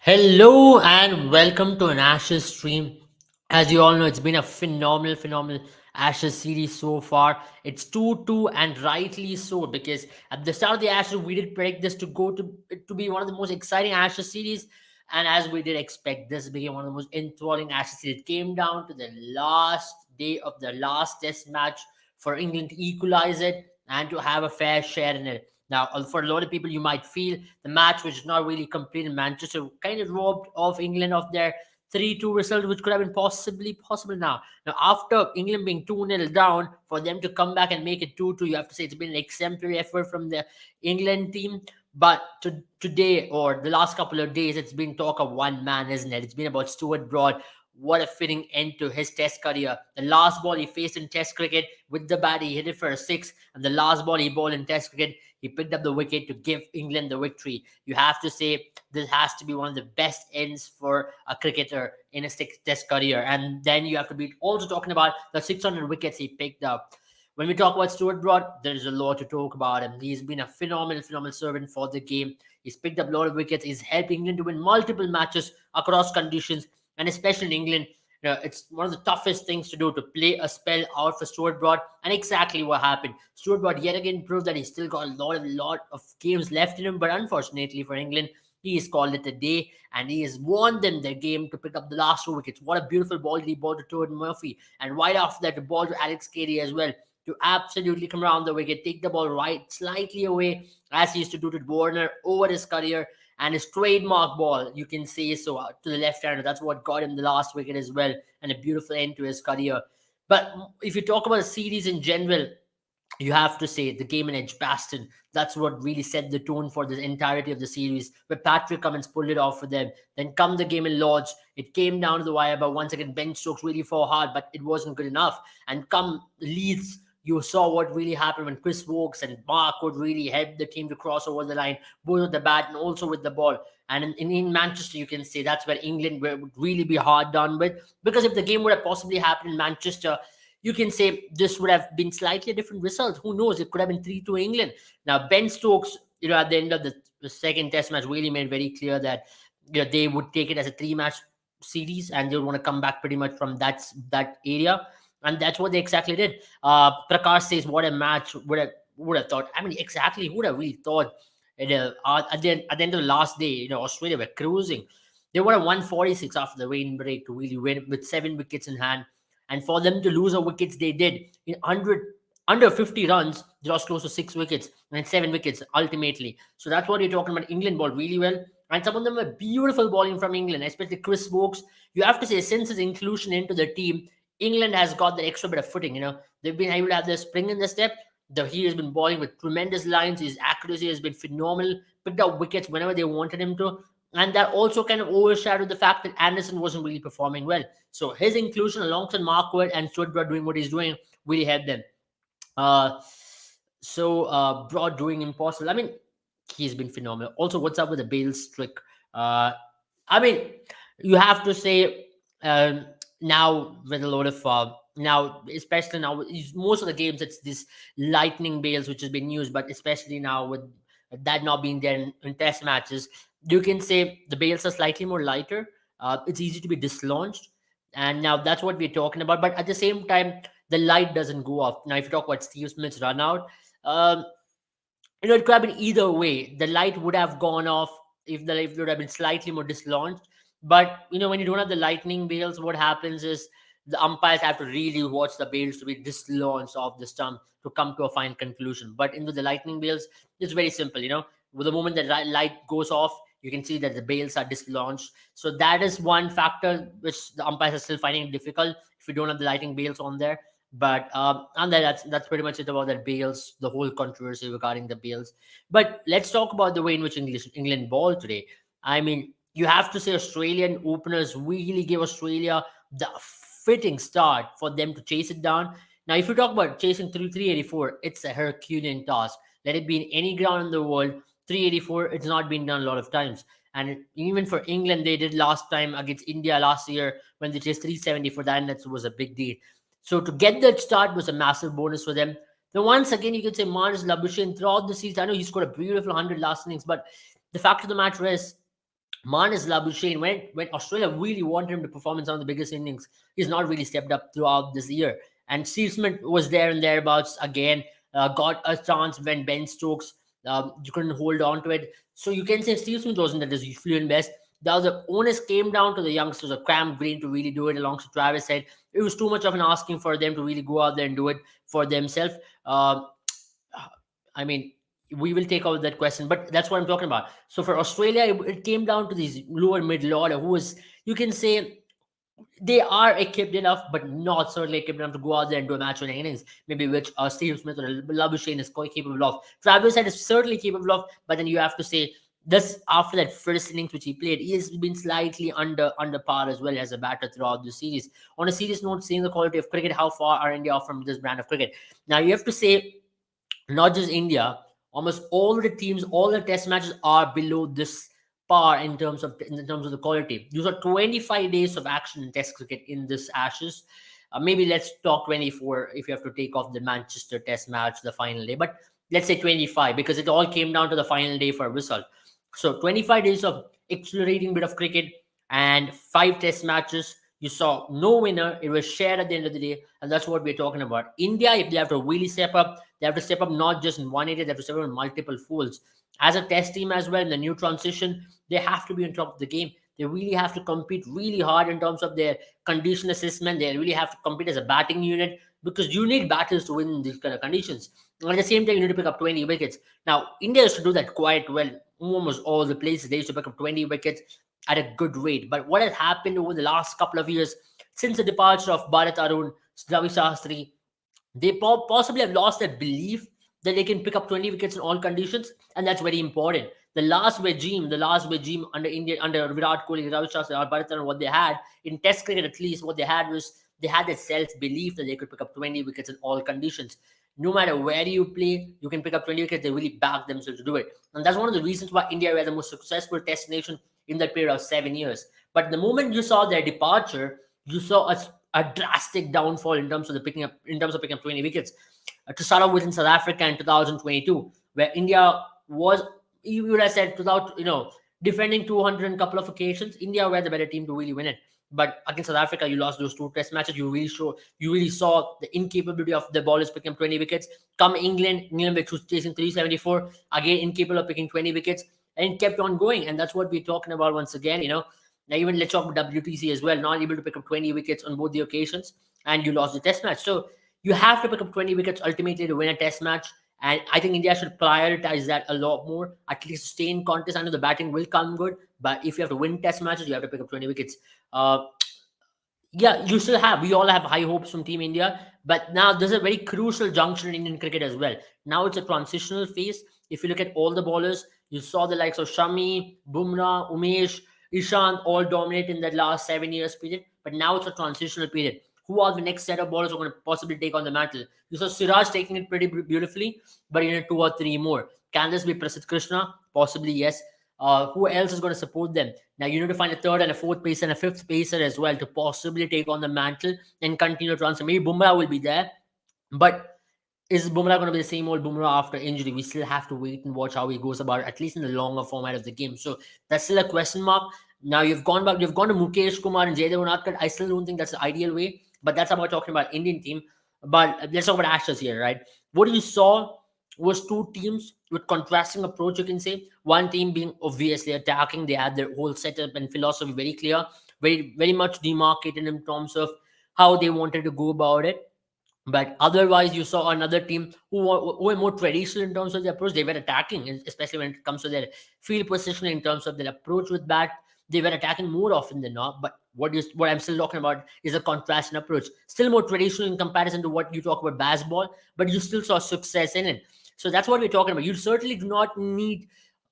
Hello and welcome to an Ashes stream. As you all know, it's been a phenomenal Ashes series so far. It's 2-2 and rightly so because at the start of the Ashes, we did predict this to be one of the most exciting Ashes series. And as we did expect, this became one of the most enthralling Ashes series. It came down to the last day of the last test match for England to equalize it and to have a fair share in it. Now, for a lot of people, you might feel the match was not really complete in Manchester, kind of robbed of England of their 3-2 result, which could have been possibly possible now. Now, after England being 2-0 down, for them to come back and make it 2-2, you have to say it's been an exemplary effort from the England team. But today or the last couple of days, it's been talk of one man, isn't it? It's been about Stuart Broad. What a fitting end to his test career. The last ball he faced in test cricket with the bat, he hit it for a six. And the last ball he bowled in test cricket, he picked up the wicket to give England the victory. You have to say this has to be one of the best ends for a cricketer in a test career. And then you have to be also talking about the 600 wickets he picked up. When we talk about Stuart Broad, there's a lot to talk about him. He's been a phenomenal servant for the game. He's picked up a lot of wickets. He's helped England to win multiple matches across conditions, and especially in England. It's one of the toughest things to do to play a spell out for Stuart Broad, and exactly what happened. Stuart Broad yet again proved that he's still got a lot of games left in him, but unfortunately for England, he has called it a day, and he has won them their game to pick up the last two wickets. What a beautiful ball he bowled to Jordan Murphy, and right after that, the ball to Alex Carey as well to absolutely come around the wicket, take the ball right slightly away, as he used to do to Warner over his career, and his trademark ball, you can say so, to the left hander. That's what got him the last wicket as well, and a beautiful end to his career. But if you talk about the series in general, you have to say the game in Edgbaston. That's what really set the tone for the entirety of the series, where Patrick Cummins pulled it off for them. Then come the game in Lords, it came down to the wire, but once again, Ben Stokes really fought hard, but it wasn't good enough. And come Leeds, you saw what really happened when Chris Wokes and Mark would really help the team to cross over the line, both with the bat and also with the ball. And in Manchester, you can say that's where England would really be hard done with. Because if the game would have possibly happened in Manchester, you can say this would have been slightly different results. Who knows? It could have been 3-2 England. Now, Ben Stokes, at the end of the second test match, really made very clear that they would take it as a three-match series and they would want to come back pretty much from that area. And that's what they exactly did. Prakash says, what a match would have thought. I mean, exactly, who would have really thought at the end of the last day, Australia were cruising. They would have won 146 after the rain break to really win with 7 wickets in hand. And for them to lose the wickets they did in under 50 runs, they lost close to 6 wickets and 7 wickets ultimately. So that's what you're talking about. England bowled really well. And some of them were beautiful bowling from England, especially Chris Wokes. You have to say, since his inclusion into the team, England has got that extra bit of footing. They've been able to have their spring in the step. He has been bowling with tremendous lines. His accuracy has been phenomenal. Picked up wickets whenever they wanted him to. And that also kind of overshadowed the fact that Anderson wasn't really performing well. So his inclusion alongside Mark Wood and Stuart Broad doing what he's doing really helped them. Uh, Broad doing impossible. I mean, he's been phenomenal. Also, what's up with the Bales trick? Uh, I mean, you have to say now with a lot of now, especially now, most of the games it's this lightning Bales which has been used, but especially now with that not being there in test matches, you can say the Bales are slightly more lighter. It's easy to be dislaunched, and now that's what we're talking about. But at the same time, the light doesn't go off. Now, if you talk about Steve Smith's run out, it could have been either way. The light would have gone off if it would have been slightly more dislaunched. But when you don't have the lightning Bales, what happens is the umpires have to really watch the Bales to be dislaunched off the stump to come to a fine conclusion. But into the lightning Bales, it's very simple. With the moment the light goes off, you can see that the Bales are dislaunched. So that is one factor which the umpires are still finding it difficult if you don't have the lightning Bales on there. But and that's pretty much it about that Bales, the whole controversy regarding the Bales. But let's talk about the way in which England ball today. I mean, you have to say Australian openers really gave Australia the fitting start for them to chase it down. Now, if you talk about chasing through 384, it's a Herculean task. Let it be in any ground in the world, 384, it's not been done a lot of times. And even for England, they did last time against India last year when they chased 370 for that, and that was a big deal. So to get that start was a massive bonus for them. Then once again, you could say Marnus Labuschagne throughout the season. I know he scored a beautiful 100 last innings, but the fact of the matter is Marnus Labuschagne, when Australia really wanted him to perform in some of the biggest innings, he's not really stepped up throughout this year. And Steve Smith was there and thereabouts again, got a chance when Ben Stokes, you couldn't hold on to it. So you can say Steve Smith wasn't at his fluent best. The other onus came down to the youngsters of Cam Green to really do it alongside Travis Head. It was too much of an asking for them to really go out there and do it for themselves. I mean, we will take out that question, but that's what I'm talking about. So for Australia, it came down to these lower middle order who was, you can say, they are equipped enough, but not certainly equipped enough to go out there and do a match winning innings, maybe which Steve Smith or Labuschagne is quite capable of. Travis Head is certainly capable of, but then you have to say this after that first innings which he played, he has been slightly under par as well as a batter throughout the series. On a serious note, seeing the quality of cricket, how far are India off from this brand of cricket? Now you have to say not just India, almost all the teams, all the test matches are below this par in terms of the quality. These are 25 days of action in test cricket in this Ashes. Maybe let's talk 24 if you have to take off the Manchester test match, the final day. But let's say 25 because it all came down to the final day for a result. So 25 days of exhilarating bit of cricket and 5 test matches. You saw no winner. It was shared at the end of the day, and that's what we're talking about. India, if they have to really step up, they have to step up not just in one area, they have to step up in multiple folds. As a test team as well, in the new transition, they have to be on top of the game. They really have to compete really hard in terms of their condition assessment. They really have to compete as a batting unit because you need batters to win in these kind of conditions. And at the same time, you need to pick up 20 wickets. Now, India used to do that quite well. Almost all the places they used to pick up 20 wickets at a good rate. But what has happened over the last couple of years since the departure of Bharat Arun, Ravi Shastri, they possibly have lost that belief that they can pick up 20 wickets in all conditions, and that's very important. The last regime under India, under Virat Kohli, Ravi Shastri, or Bharat Arun, what they had in Test cricket at least, what they had was they had that self belief that they could pick up 20 wickets in all conditions. No matter where you play, you can pick up 20 wickets. They really back themselves to do it, and that's one of the reasons why India were the most successful Test nation in that period of 7 years. But the moment you saw their departure, you saw a drastic downfall in terms of picking up 20 wickets. To start off with in South Africa in 2022, where India was, you would have said, without defending 200 in a couple of occasions, India were the better team to really win it. But against South Africa, you lost those 2 test matches. You really saw the incapability of the bowlers picking up 20 wickets. Come England which was chasing 374, again incapable of picking 20 wickets, and it kept on going. And that's what we're talking about once again. Now even let's talk about WTC as well, not able to pick up 20 wickets on both the occasions, and you lost the test match. So you have to pick up 20 wickets ultimately to win a test match. And I think India should prioritize that a lot more. At least stay in contest. I know the batting will come good, but if you have to win test matches, you have to pick up 20 wickets. Yeah, we all have high hopes from Team India, but now there's a very crucial juncture in Indian cricket as well. Now it's a transitional phase. If you look at all the bowlers, you saw the likes of Shami, Bumrah, Umesh, Ishant all dominate in that last 7 years period, but now it's a transitional period. Who are the next set of bowlers who are going to possibly take on the mantle? You saw Siraj taking it pretty beautifully, but you need 2 or 3 more. Can this be Prasidh Krishna? Possibly, yes. Who else is going to support them? Now you need to find a third and a fourth pacer and a fifth pacer as well to possibly take on the mantle and continue to transfer. Maybe Bumrah will be there, but is Bumrah going to be the same old Bumrah after injury? We still have to wait and watch how he goes about it, at least in the longer format of the game. So that's still a question mark. Now you've gone to Mukesh Kumar and Jaydev Unadkat. I still don't think that's the ideal way, but that's about talking about Indian team. But let's talk about Ashes here, right? What you saw was 2 teams with contrasting approach, you can say. One team being obviously attacking, they had their whole setup and philosophy very clear, very, very much demarcated in terms of how they wanted to go about it. But otherwise, you saw another team who were more traditional in terms of their approach. They were attacking, especially when it comes to their field position, in terms of their approach with bat. They were attacking more often than not. But what I'm still talking about is a contrast in approach. Still more traditional in comparison to what you talk about baseball, but you still saw success in it. So that's what we're talking about. You certainly do not need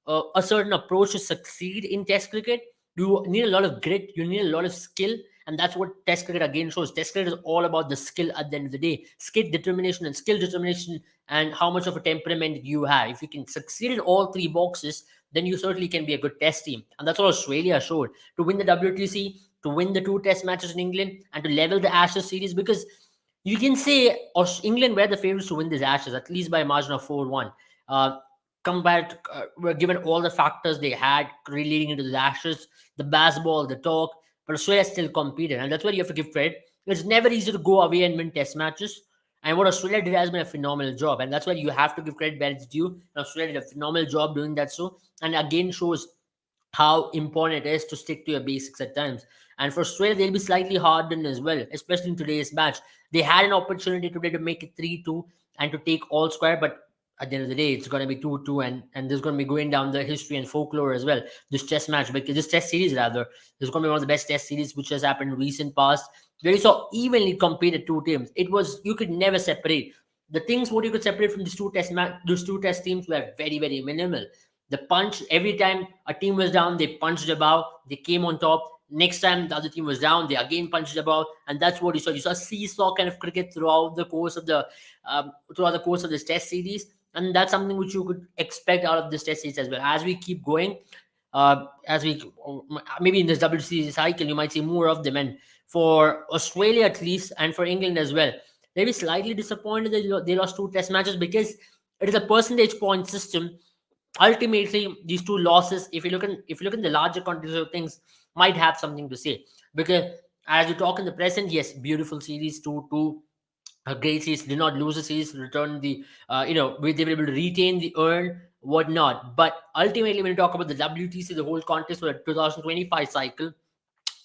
a certain approach to succeed in Test cricket. You need a lot of grit. You need a lot of skill, and that's what Test cricket again shows. Test cricket is all about the skill at the end of the day. Skill determination, and how much of a temperament you have. If you can succeed in all 3 boxes, then you certainly can be a good Test team. And that's what Australia showed. To win the WTC, to win the 2 Test matches in England, and to level the Ashes series, because you can say England were the favorites to win these Ashes, at least by a margin of 4-1. compared were given all the factors they had leading into the Ashes, the baseball, the talk, but Australia still competed, and that's where you have to give credit. It's never easy to go away and win Test matches. And what Australia did has been a phenomenal job, and that's why you have to give credit where it's due. Australia did a phenomenal job doing that, so and again shows how important it is to stick to your basics at times. And for Australia, they'll be slightly hardened as well, especially in today's match. They had an opportunity today to make it 3-2 and to take all square, but at the end of the day, it's going to be 2-2, and there's going to be going down the history and folklore as well. This test match, because this test series rather, is going to be one of the best test series which has happened in recent past. Where you saw evenly competed two teams. It was you could never separate the things. What you could separate from these two test teams were very very minimal. The punch every time a team was down, they punched above, they came on top. Next time the other team was down, they again punched above, and that's what you saw. You saw seesaw kind of cricket throughout the course of this Test series, and that's something which you could expect out of this Test series as well. As we keep going, as we maybe in this WC cycle, you might see more of them, and for Australia at least, and for England as well, they'll be slightly disappointed that they lost two Test matches because it is a percentage point system. Ultimately these two losses, if you look in the larger context of things, might have something to say, because as you talk in the present, yes, beautiful series, 2-2, a great series, did not lose the series, return the they were able to retain the earn whatnot. But ultimately when you talk about the WTC, the whole contest for the 2025 cycle,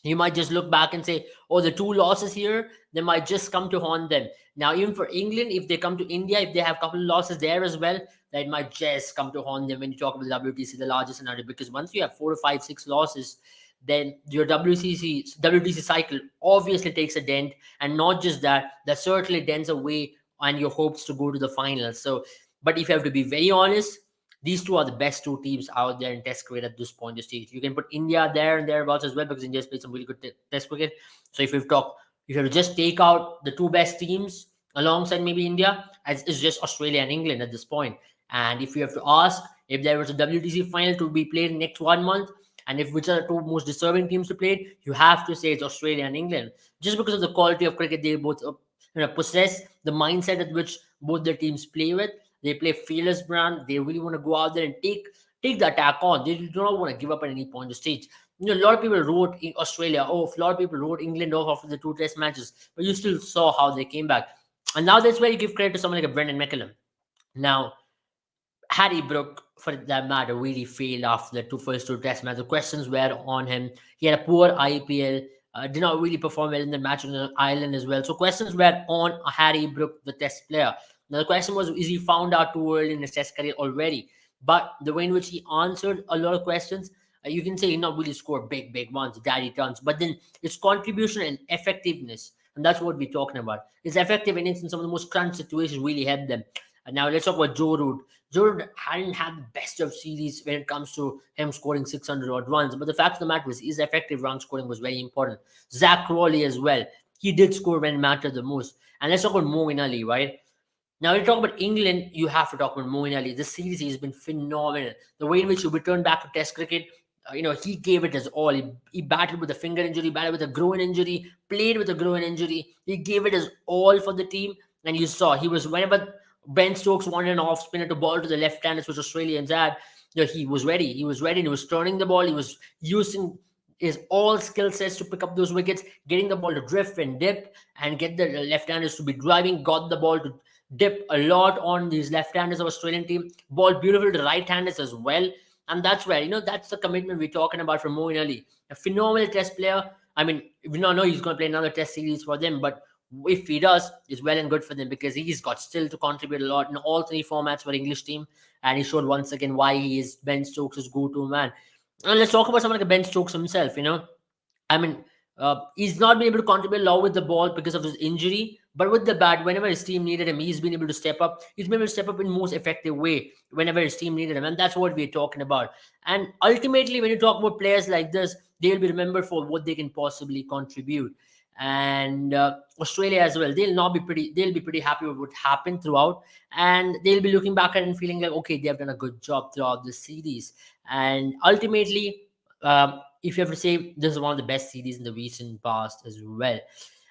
you might just look back and say, oh, the two losses here, they might just come to haunt them. Now, even for England, if they come to India, if they have a couple of losses there as well, that might just come to haunt them when you talk about the WTC, the largest scenario. Because once you have 4 or 5, 6 losses, then your WTC cycle obviously takes a dent. And not just that, that certainly dents away on your hopes to go to the finals. So, but if you have to be very honest, these two are the best two teams out there in Test cricket at this point of stage. You can put India there and thereabouts as well, because India's played some really good Test cricket. So if you have to just take out the two best teams alongside maybe India, as it's just Australia and England at this point. And if you have to ask if there was a WTC final to be played in next 1 month, and if which are the two most deserving teams to play, you have to say it's Australia and England, just because of the quality of cricket they both possess, the mindset at which both their teams play with. They play fearless brand. They really want to go out there and take the attack on. They do not want to give up at any point of stage. A lot of people wrote in Australia off. A lot of people wrote England off after the two Test matches, but you still saw how they came back. And now that's where you give credit to someone like a Brendan McCullum. Now, Harry Brook, for that matter, really failed after the first two Test matches. The questions were on him. He had a poor IPL. Did not really perform well in the match on Ireland as well. So questions were on Harry Brook, the Test player. Now the question was, is he found out too early in his Test career already? But the way in which he answered a lot of questions, you can say he not really scored big ones, daddy turns, but then his contribution and effectiveness, and that's what we're talking about. His effective innings in some of the most crunch situations really helped them. And now let's talk about Joe Root. Joe Root hadn't had the best of series when it comes to him scoring 600 odd runs, but the fact of the matter was his effective run scoring was very important. Zach Crawley as well. He did score when it mattered the most. And let's talk about Moeen Ali, right? Now, when you talk about England, you have to talk about Moeen Ali. This series has been phenomenal. The way in which he returned back to Test cricket, he gave it his all. He battled with a finger injury, battled with a groin injury, played with a groin injury. He gave it his all for the team. And you saw he was, whenever Ben Stokes wanted an off spinner to ball to the left handers, which Australians had, he was ready. He was ready. And he was turning the ball. He was using his all skill sets to pick up those wickets, getting the ball to drift and dip and get the left-handers to be driving, got the ball to dip a lot on these left-handers of Australian team, ball beautiful to right-handers as well. And that's where, that's the commitment we're talking about from Moeen Ali. A phenomenal Test player. I mean, we don't know he's going to play another Test series for them, but if he does, it's well and good for them, because he's got still to contribute a lot in all three formats for English team. And he showed once again why he is Ben Stokes' go-to man. And let's talk about someone like Ben Stokes himself. I mean, he's not been able to contribute a lot with the ball because of his injury, but with the bat, whenever his team needed him, he's been able to step up. He's been able to step up in most effective way whenever his team needed him, and that's what we're talking about. And ultimately, when you talk about players like this, they'll be remembered for what they can possibly contribute. And Australia as well, they'll be pretty happy with what happened throughout, and they'll be looking back at it and feeling like, okay, they've done a good job throughout this series. And ultimately, if you have to say, this is one of the best series in the recent past as well.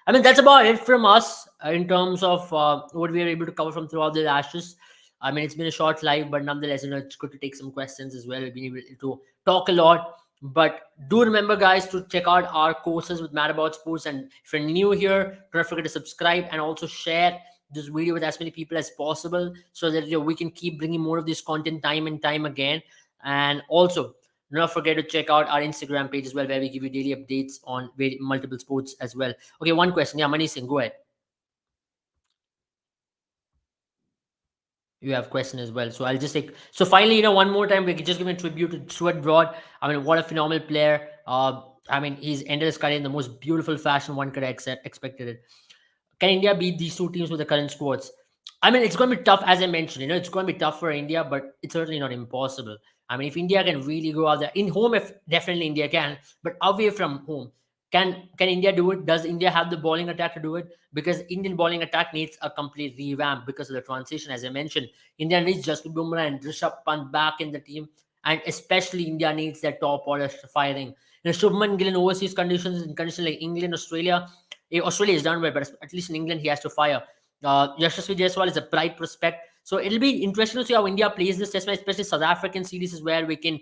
I mean, that's about it from us in terms of what we were able to cover from throughout the Ashes. I mean, it's been a short live, but nonetheless, it's good to take some questions as well. We've been able to talk a lot. But do remember, guys, to check out our courses with Mad About Sports. And if you're new here, don't forget to subscribe and also share this video with as many people as possible, so that we can keep bringing more of this content time and time again. And also, do not forget to check out our Instagram page as well, where we give you daily updates on multiple sports as well. Okay, one question. Yeah, Mani Singh, go ahead. You have question as well. So I'll just take. So finally, one more time, we can just give a tribute to Stuart Broad. I mean, what a phenomenal player. I mean, he's ended his career in the most beautiful fashion one could have expected it. Can India beat these two teams with the current squads? I mean, it's going to be tough, as I mentioned. It's going to be tough for India, but it's certainly not impossible. I mean, if India can really go out there in home, if definitely India can, but away from home, can India do it? Does India have the bowling attack to do it? Because Indian bowling attack needs a complete revamp because of the transition, as I mentioned. India needs Jasprit Bumrah and Rishabh Pant back in the team, and especially India needs their top order firing. Shubman Gill in overseas conditions, in conditions like England, Australia. Australia is done well, but at least in England he has to fire. Yashasvi Jaiswal is a bright prospect. So it'll be interesting to see how India plays this test match, especially South African series is where we can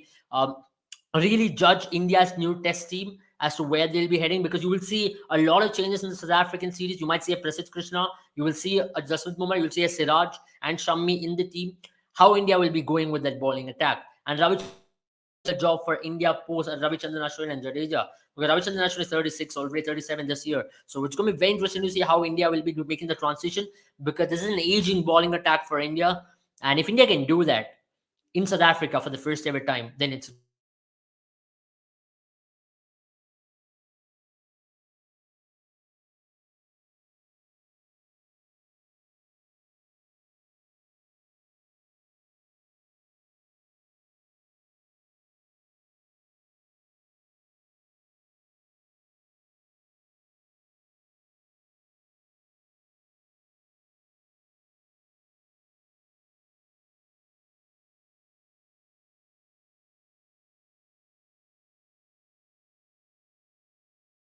really judge India's new test team as to where they'll be heading, because you will see a lot of changes in the South African series. You might see a Prasidh Krishna, you will see a Jasprit Bumrah, you'll see a Siraj and Shami in the team. How India will be going with that bowling attack. And Ravi the job for India post Ravichandran Ashwin and Jadeja. Because Ravichandran Ashwin is 36, already 37 this year. So it's going to be very interesting to see how India will be making the transition, because this is an aging bowling attack for India. And if India can do that in South Africa for the first ever time, then it's